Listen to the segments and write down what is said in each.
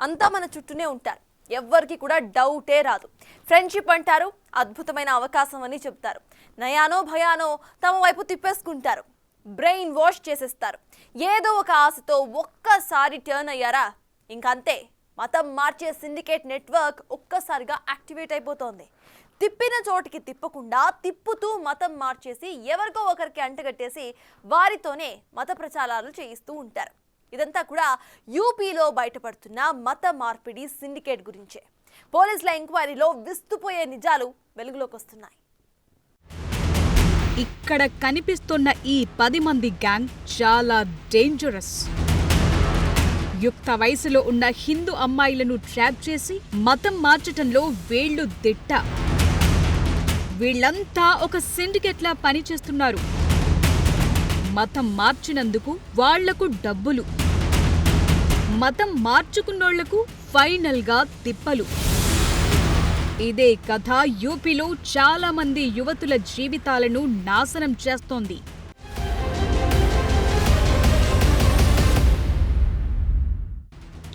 అంతా మన చుట్టూనే ఉంటారు. ఎవ్వరికి కూడా డౌటే రాదు. ఫ్రెండ్షిప్ అంటారు, అద్భుతమైన అవకాశం అని చెప్తారు. నయానో భయానో తమ వైపు తిప్పేసుకుంటారు. బ్రెయిన్ వాష్ చేసేస్తారు. ఏదో ఒక ఆశతో ఒక్కసారి టర్న్ అయ్యారా ఇంకంతే, మతం మార్చే సిండికేట్ నెట్వర్క్ ఒక్కసారిగా యాక్టివేట్ అయిపోతోంది. తిప్పిన చోటికి తిప్పకుండా తిప్పుతూ మతం మార్చేసి ఎవరికో ఒకరికి అంటగట్టేసి వారితోనే మత ప్రచారాలు చేయిస్తూ ఉంటారు. ఇదంతా కూడా యూపీలో బయటపడుతున్న మత మార్పిడి సిండికేట్ గురించే. పోలీసుల ఎంక్వైరీలో విస్తుపోయే నిజాలు వెలుగులోకి వస్తున్నాయి. ఇక్కడ కనిపిస్తున్న ఈ 10 మంది గ్యాంగ్ చాలా డేంజరస్. యుక్త వయసులో ఉన్న హిందూ అమ్మాయిలను ట్రాప్ చేసి మతం మార్చటంలో వీళ్లు దిట్ట. వీళ్లంతా ఒక సిండికేట్లా పనిచేస్తున్నారు. మతం మార్చినందుకు వాళ్లకు డబ్బులు, మతం మార్చుకున్నోళ్లకు ఫైనల్గా తిప్పలు. ఇదే కథ యూపీలో చాలా మంది యువతుల జీవితాలను నాశనం చేస్తోంది.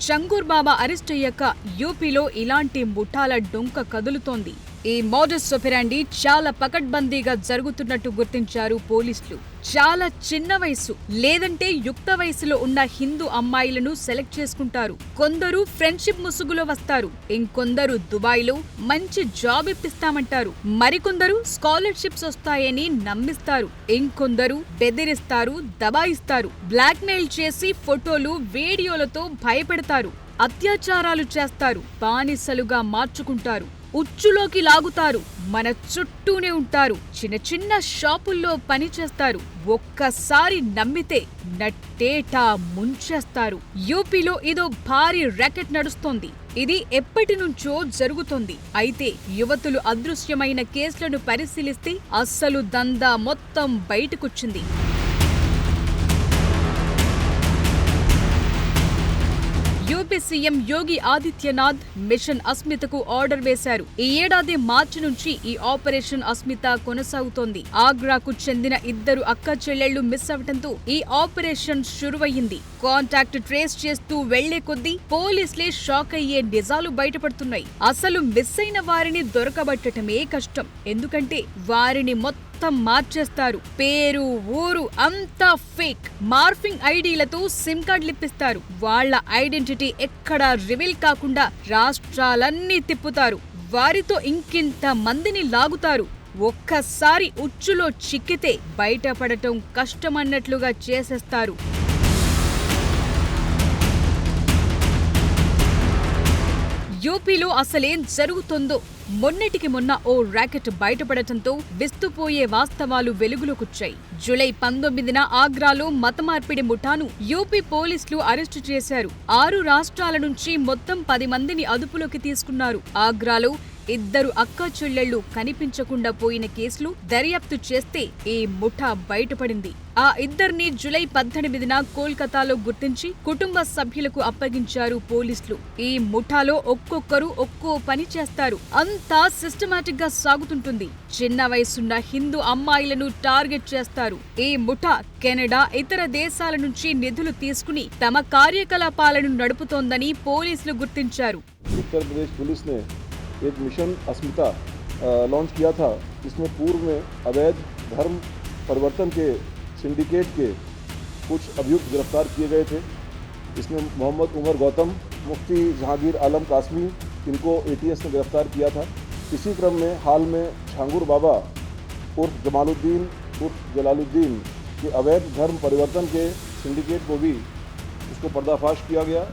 చంగూర్ బాబా అరెస్ట్ అయ్యాక యూపీలో ఇలాంటి ముఠాల డొంక కదులుతోంది. ఈ మోడస్ ఆపరెండి చాలా పకడ్బందీగా జరుగుతున్నట్టు గుర్తించారు పోలీసులు. చాలా చిన్న వయసు లేదంటే యుక్త వయసులో ఉన్న హిందూ అమ్మాయిలను సెలెక్ట్ చేసుకుంటారు. కొందరు ఫ్రెండ్షిప్ ముసుగులో వస్తారు, ఇంకొందరు దుబాయ్లో మంచి జాబ్ ఇప్పిస్తామంటారు, మరికొందరు స్కాలర్షిప్స్ వస్తాయని నమ్మిస్తారు, ఇంకొందరు బెదిరిస్తారు, దబాయిస్తారు, బ్లాక్మెయిల్ చేసి ఫోటోలు వీడియోలతో భయపెడతారు, అత్యాచారాలు చేస్తారు, బానిసలుగా మార్చుకుంటారు, ఉచ్చులోకి లాగుతారు, మన చుట్టూనే ఉంటారు, చిన్న చిన్న షాపుల్లో పనిచేస్తారు, ఒక్కసారి నమ్మితే నట్టేటా ముంచేస్తారు. యూపీలో ఇదో భారీ ర్యాకెట్ నడుస్తోంది. ఇది ఎప్పటి నుంచో జరుగుతోంది. అయితే యువతులు అదృశ్యమైన కేసులను పరిశీలిస్తే అస్సలు దందా మొత్తం బయటకొచ్చింది. UP CM Yogi Adityanath machine అస్మితకు order వేశారు. ఈ ఏడాది మార్చి నుంచి ఈ ఆపరేషన్ అస్మిత కొనసాగుతోంది. ఆగ్రాకు చెందిన 2 అక్క చెల్లెళ్లు మిస్ అవడంతో ఈ ఆపరేషన్ షురువయ్యింది. కాంటాక్ట్ ట్రేస్ చేస్తూ వెళ్లే కొద్దీ పోలీసులే షాక్ అయ్యే నిజాలు బయటపడుతున్నాయి. అసలు మిస్ అయిన వారిని దొరకబట్టటమే కష్టం. ఎందుకంటే వారిని మొత్తం మార్చేస్తారు. పేరు, ఊరు అంతా ఫేక్. మార్ఫింగ్ ఐడీలతో సిమ్ కార్డులు ఇప్పిస్తారు. వాళ్ల ఐడెంటిటీ ఎక్కడా రివీల్ కాకుండా రాష్ట్రాలన్నీ తిప్పుతారు. వారితో ఇంకింత మందిని లాగుతారు. ఒక్కసారి ఉచ్చులో చిక్కితే బయటపడటం కష్టమన్నట్లుగా చేసేస్తారు. యూపీలో అసలేం జరుగుతుందో మొన్నటికి మొన్న ఓ ర్యాకెట్ బయటపడటంతో విస్తుపోయే వాస్తవాలు వెలుగులోకొచ్చాయి. జూలై 19న ఆగ్రాలో మతమార్పిడి ముఠాను యూపీ పోలీసులు అరెస్టు చేశారు. 6 రాష్ట్రాల నుంచి మొత్తం 10 మందిని అదుపులోకి తీసుకున్నారు. ఆగ్రాలో 2 అక్క చెల్లెళ్లు కనిపించకుండా పోయిన కేసులు దర్యాప్తు చేస్తే ఈ ముఠా బయటపడింది. ఆ 2ని జూలై 18న కోల్కతాలో గుర్తించి కుటుంబ సభ్యులకు అప్పగించారు పోలీసులు. ఈ ముఠాలో ఒక్కొక్కరు ఒక్కో పని చేస్తారు. అంతా సిస్టమాటిక్ గా సాగుతుంటుంది. చిన్న వయసున్న హిందూ అమ్మాయిలను టార్గెట్ చేస్తారు. ఈ ముఠా కెనడా, ఇతర దేశాల నుంచి నిధులు తీసుకుని తమ కార్యకలాపాలను నడుపుతోందని పోలీసులు గుర్తించారు. एक मिशन अस्मिता लॉन्च किया था, जिसमें पूर्व में अवैध धर्म परिवर्तन के सिंडिकेट के कुछ अभियुक्त गिरफ्तार किए गए थे। इसमें मोहम्मद उमर गौतम, मुफ्ती जहांगीर आलम कासमी, इनको ATS ने गिरफ्तार किया था। इसी क्रम में हाल में छांगूर बाबा उर्फ जमालुद्दीन उर्फ जलालुद्दीन के अवैध धर्म परिवर्तन के सिंडिकेट को भी उसको पर्दाफाश किया गया।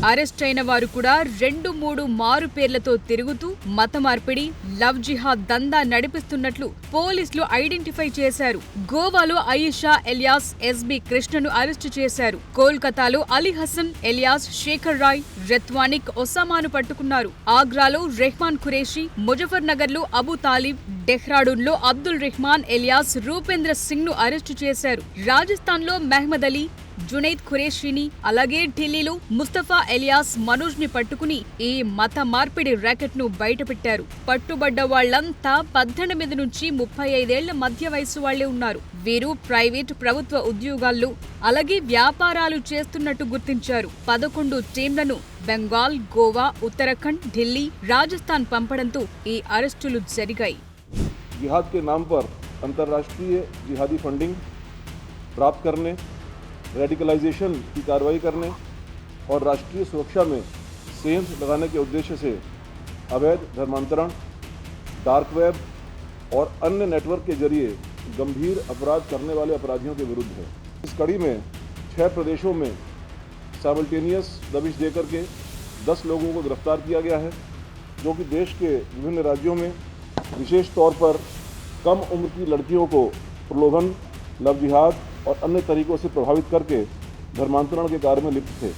అరెస్ట్ అయిన వారు కూడా 2-3 మారు పేర్లతో తిరుగుతూ మత మార్పిడి, లవ్ జిహాద్ దందా నడిపిస్తున్నట్లు పోలీసులు ఐడెంటిఫై చేశారు. గోవాలో అయిషా ఎలియాస్ SB కృష్ణను అరెస్టు చేశారు. కోల్కతాలో అలీ హసన్ ఎలియాస్ శేఖర్ రాయ్, రెత్వానిక్ ఒసామాను పట్టుకున్నారు. ఆగ్రాలో రెహ్మాన్ ఖురేషి, ముజఫర్ నగర్ లో అబూ తాలిబ్, డెహ్రాడూన్ లో అబ్దుల్ రెహ్మాన్ ఎలియాస్ రూపేంద్ర సింగ్ ను అరెస్టు చేశారు. రాజస్థాన్ లో మహ్మద్ అలీ, జునైద్ ఖురేషీని, అలాగే ఢిల్లీలో ముస్తఫా ఎలియాస్ మనోజ్ ని పట్టుకుని ఈ మత మార్పిడి ర్యాకెట్ ను బయటపెట్టారు. పట్టుబడ్డ వాళ్లంతా 18 నుంచి 35 ఏళ్ల మధ్య వయసు వాళ్లే ఉన్నారు. వీరు ప్రైవేటు, ప్రభుత్వ ఉద్యోగాల్లో అలాగే వ్యాపారాలు చేస్తున్నట్టు గుర్తించారు. 11 టీంలను బెంగాల్, గోవా, ఉత్తరాఖండ్, ఢిల్లీ, రాజస్థాన్ పంపడంతో ఈ అరెస్టులు జరిగాయి. जिहाद के नाम पर अंतर्राष्ट्रीय जिहादी फंडिंग प्राप्त करने, रेडिकलाइजेशन की कार्रवाई करने और राष्ट्रीय सुरक्षा में सेंध लगाने के उद्देश्य से अवैध धर्मांतरण, डार्क वेब और अन्य नेटवर्क के जरिए गंभीर अपराध करने वाले अपराधियों के विरुद्ध है. इस कड़ी में 6 प्रदेशों में साइमल्टेनियस दबिश देकर के 10 लोगों को गिरफ्तार किया गया है, जो कि देश के विभिन्न राज्यों में विशेष तौर पर कम उम्र की लड़कियों को प्रलोभन, लव जिहाद और अन्य तरीकों से प्रभावित करके धर्मांतरण के कार्य में लिप्त थे.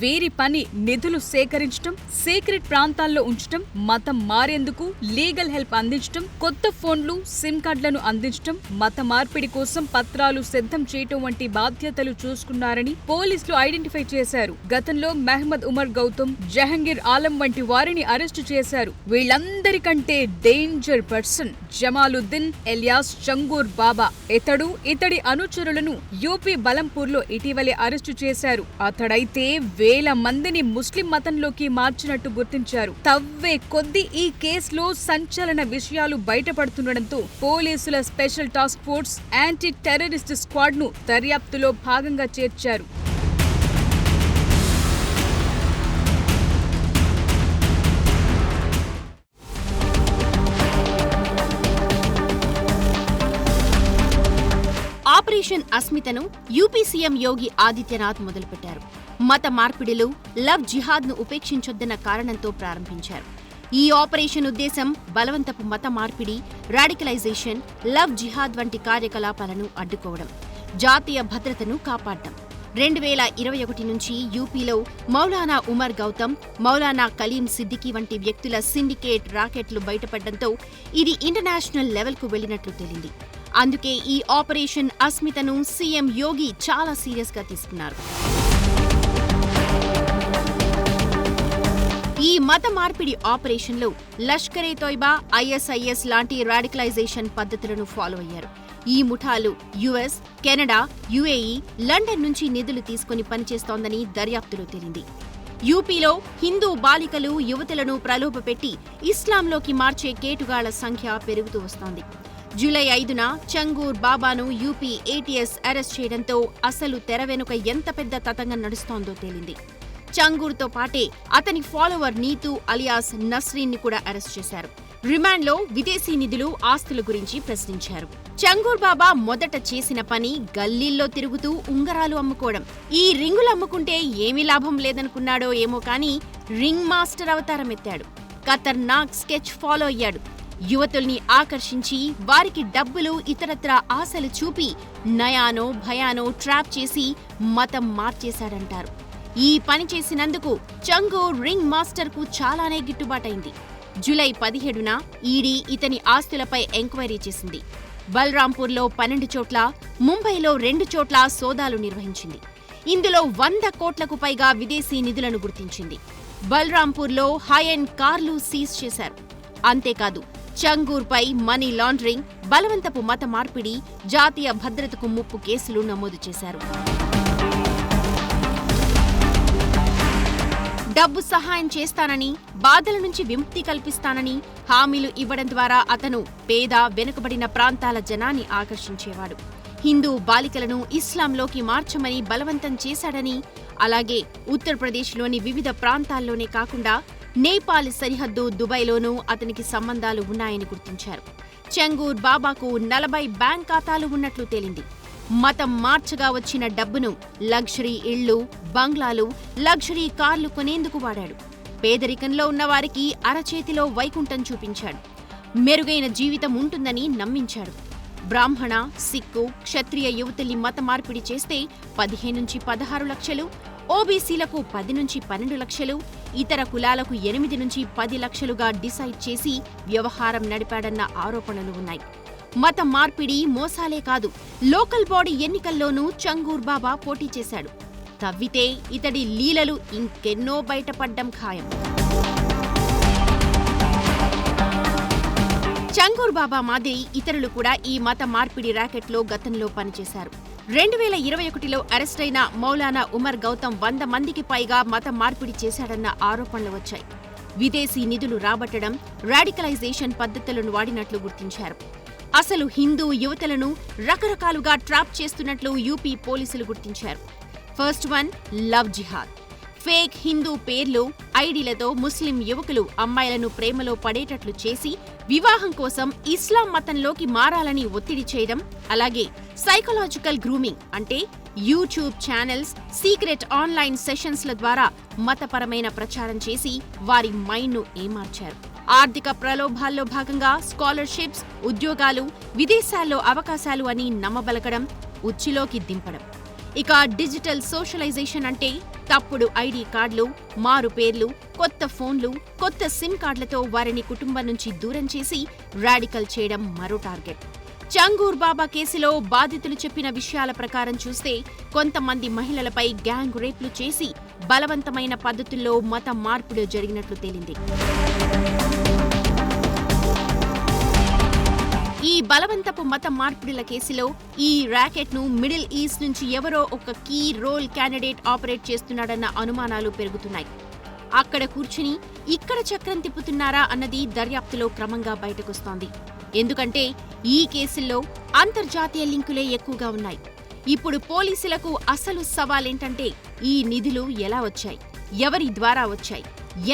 వీరి పని నిధులు సేకరించడం, సీక్రెట్ ప్రాంతాల్లో ఉంచడం, మతం మారేందుకు లీగల్ హెల్ప్ అందించడం, కొత్త ఫోన్లు, సిమ్ కార్డులను అందించడం, మత మార్పిడి కోసం పత్రాలు సిద్ధం చేయటం వంటి బాధ్యతలు చూసుకున్నారని పోలీసులు ఐడెంటిఫై చేశారు. గతంలో మహమ్మద్ ఉమర్ గౌతమ్, జహంగీర్ ఆలం వంటి వారిని అరెస్టు చేశారు. వీళ్ళందరికంటే danger person Jamaluddin alias Changur Baba. ఇతడి అనుచరులను యూపీ బలంపూర్లో ఇటీవలే అరెస్టు చేశారు. అతడైతే వేల మందిని ముస్లిం మతంలోకి మార్చినట్టు గుర్తించారు. తవ్వే కొద్దీ ఈ కేసులో సంచలన విషయాలు బయటపడుతుండటంతో పోలీసుల special task force anti terrorist squad ను దర్యాప్తులో భాగంగా చేర్చారు. Operation అస్మితను UP CM Yogi Adityanath మొదలుపెట్టారు. మత మార్పిడిలు, లవ్ జిహాద్ ను ఉపేక్షించొద్దన్న కారణంతో ప్రారంభించారు. ఈ ఆపరేషన్ ఉద్దేశం బలవంతపు మత మార్పిడి, రాడికలైజేషన్, లవ్ జిహాద్ వంటి కార్యకలాపాలను అడ్డుకోవడం, జాతీయ భద్రతను కాపాడడం. 2021 నుంచి యూపీలో మౌలానా ఉమర్ గౌతమ్, మౌలానా కలీం సిద్దికీ వంటి వ్యక్తుల సిండికేట్ రాకెట్లు బయటపడడంతో ఇది ఇంటర్నేషనల్ లెవెల్కు వెళ్లినట్లు తేలింది. అందుకే ఈ ఆపరేషన్ అస్మితను సీఎం యోగి చాలా సీరియస్ గా తీసుకున్నారు. ఈ మత మార్పిడి ఆపరేషన్లో లష్కరే తోయిబా, ఐఎస్ఐఎస్ లాంటి రాడికలైజేషన్ పద్ధతులను ఫాలో అయ్యారు. ఈ ముఠాలు యుఎస్, కెనడా, యుఏఈ, లండన్ నుంచి నిధులు తీసుకుని పనిచేస్తోందని దర్యాప్తులో తేలింది. యూపీలో హిందూ బాలికలు, యువతులను ప్రలోభపెట్టి ఇస్లాంలోకి మార్చే కేటుగాళ్ల సంఖ్య పెరుగుతూ వస్తోంది. జూలై 5న చంగూర్ బాబాను యూపీ ఏటీఎస్ అరెస్ట్ చేయడంతో అసలు తెర వెనుక ఎంత పెద్ద తతంగం నడుస్తోందో తేలింది. చంగూర్తో పాటే అతని ఫాలోవర్ నీతూ అలియాస్ నస్రీన్ ని కూడా అరెస్ట్ చేశారు. రిమాండ్లో విదేశీ నిధులు, ఆస్తుల గురించి ప్రశ్నించారు. చంగూర్ బాబా మొదట చేసిన పని గల్లీల్లో తిరుగుతూ ఉంగరాలు అమ్ముకోవడం. ఈ రింగులు అమ్ముకుంటే ఏమీ లాభం లేదనుకున్నాడో ఏమో కానీ రింగ్ మాస్టర్ అవతారం ఎత్తాడు. ఖతర్నాక్ స్కెచ్ ఫాలో అయ్యాడు. యువతుల్ని ఆకర్షించి వారికి డబ్బులు, ఇతరత్రా ఆశలు చూపి నయానో భయానో ట్రాప్ చేసి మతం మార్చేశాడంటారు. ఈ పని చేసినందుకు చంగూర్ రింగ్ మాస్టర్ కు చాలానే గిట్టుబాటైంది. జూలై 17న ఈడీ ఇతని ఆస్తులపై ఎంక్వైరీ చేసింది. బల్రాంపూర్లో 12 చోట్ల, ముంబైలో 2 చోట్ల సోదాలు నిర్వహించింది. ఇందులో 100 కోట్లకు పైగా విదేశీ నిధులను గుర్తించింది. బల్రాంపూర్లో హై-ఎండ్ కార్లు సీజ్ చేశారు. అంతేకాదు, చంగూర్పై మనీ లాండరింగ్, బలవంతపు మత మార్పిడి, జాతీయ భద్రతకు ముప్పు కేసులు నమోదు చేశారు. డబ్బు సహాయం చేస్తానని, బాధల నుంచి విముక్తి కల్పిస్తానని హామీలు ఇవ్వడం ద్వారా అతను పేద, వెనుకబడిన ప్రాంతాల జనాన్ని ఆకర్షించేవాడు. హిందూ బాలికలను ఇస్లాంలోకి మార్చమని బలవంతం చేశాడని, అలాగే ఉత్తరప్రదేశ్లోని వివిధ ప్రాంతాల్లోనే కాకుండా నేపాల్ సరిహద్దు దుబాయ్లోనూ అతనికి సంబంధాలు ఉన్నాయని గుర్తించారు. చంగూర్ బాబాకు 40 బ్యాంక్ ఖాతాలు ఉన్నట్లు తేలింది. మతం మార్చగా వచ్చిన డబ్బును లగ్జరీ ఇళ్లు, బంగ్లాలు, లగ్జరీ కార్లు కొనేందుకు వాడాడు. పేదరికంలో ఉన్నవారికి అరచేతిలో వైకుంఠం చూపించాడు. మెరుగైన జీవితం ఉంటుందని నమ్మించాడు. బ్రాహ్మణ, సిక్కు, క్షత్రియ యువతుల్ని మత మార్పిడి చేస్తే 15 నుంచి 16 లక్షలు, ఓబీసీలకు 10 నుంచి 12 లక్షలు, ఇతర కులాలకు 8 నుంచి 10 లక్షలుగా డిసైడ్ చేసి వ్యవహారం నడిపాడన్న ఆరోపణలు ఉన్నాయి. మత మార్పిడి మోసాలే కాదు, లోకల్ బాడీ ఎన్నికల్లోనూ చంగూర్ బాబా పోటీ చేశాడు. తవ్వితే ఇతడి లీలలు ఇంకెన్నో బయటపడ్డం ఖాయం. చంగూర్ బాబా మాదిరి ఇతరులు కూడా ఈ మత మార్పిడి ర్యాకెట్లో గతంలో పనిచేశారు. 2021లో అరెస్టైన మౌలానా ఉమర్ గౌతమ్ 100 మందికి పైగా మత మార్పిడి చేశాడన్న ఆరోపణలు వచ్చాయి. విదేశీ నిధులు రాబట్టడం, రాడికలైజేషన్ పద్ధతులను వాడినట్లు గుర్తించారు. అసలు హిందూ యువతలను రకరకాలుగా ట్రాప్ చేస్తున్నట్లు యూపీ పోలీసులు గుర్తించారు. ఫస్ట్ వన్ లవ్ జిహాద్. ఫేక్ హిందూ పేర్లు, ఐడీలతో ముస్లిం యువకులు అమ్మాయిలను ప్రేమలో పడేటట్లు చేసి వివాహం కోసం ఇస్లాం మతంలోకి మారాలని ఒత్తిడి చేయడం, అలాగే సైకలాజికల్ గ్రూమింగ్ అంటే యూట్యూబ్ ఛానల్స్, సీక్రెట్ ఆన్లైన్ సెషన్స్ల ద్వారా మతపరమైన ప్రచారం చేసి వారి మైండ్ను ఏమార్చారు. ఆర్థిక ప్రలోభాల్లో భాగంగా స్కాలర్షిప్స్, ఉద్యోగాలు, విదేశాల్లో అవకాశాలు అని నమ్మబలకడం, ఉచ్చులోకి దింపడం. ఇక డిజిటల్ సోషలైజేషన్ అంటే తప్పుడు ఐడి కార్డులు, మారు పేర్లు, కొత్త ఫోన్లు, కొత్త సిమ్ కార్డులతో వారిని కుటుంబం నుంచి దూరం చేసి రాడికల్ చేయడం మరో టార్గెట్. చంగూర్ బాబా కేసులో బాధితులు చెప్పిన విషయాల ప్రకారం చూస్తే కొంతమంది మహిళలపై గ్యాంగ్ రేప్లు చేసి బలవంతమైన పద్ధతుల్లో మత మార్పిడి జరిగినట్లు తేలింది. ఈ బలవంతపు మత మార్పిడిల కేసులో ఈ ర్యాకెట్ను మిడిల్ ఈస్ట్ నుంచి ఎవరో ఒక కీ రోల్ క్యాండిడేట్ ఆపరేట్ చేస్తున్నాడన్న అనుమానాలు పెరుగుతున్నాయి. అక్కడ కూర్చుని ఇక్కడ చక్రం తిప్పుతున్నారా అన్నది దర్యాప్తులో క్రమంగా బయటకొస్తోంది. ఎందుకంటే ఈ కేసుల్లో అంతర్జాతీయ లింకులే ఎక్కువగా ఉన్నాయి. ఇప్పుడు పోలీసులకు అసలు సవాలేంటంటే ఈ నిధులు ఎలా వచ్చాయి, ఎవరి ద్వారా వచ్చాయి,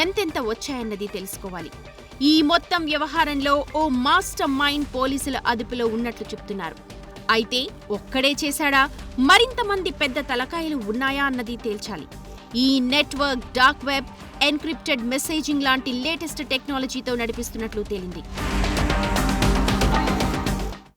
ఎంతెంత వచ్చాయన్నది తెలుసుకోవాలి. ఈ మొత్తం వ్యవహారంలో ఓ మాస్టర్ మైండ్ పోలీసుల అదుపులో ఉన్నట్లు చెప్తున్నారు. అయితే ఒక్కడే చేశాడా, మరింత మంది పెద్ద తలకాయలు ఉన్నాయా అన్నది తేల్చాలి. ఈ network dark web, encrypted messaging లాంటి లేటెస్ట్ టెక్నాలజీతో నడిపిస్తున్నట్లు తేలింది.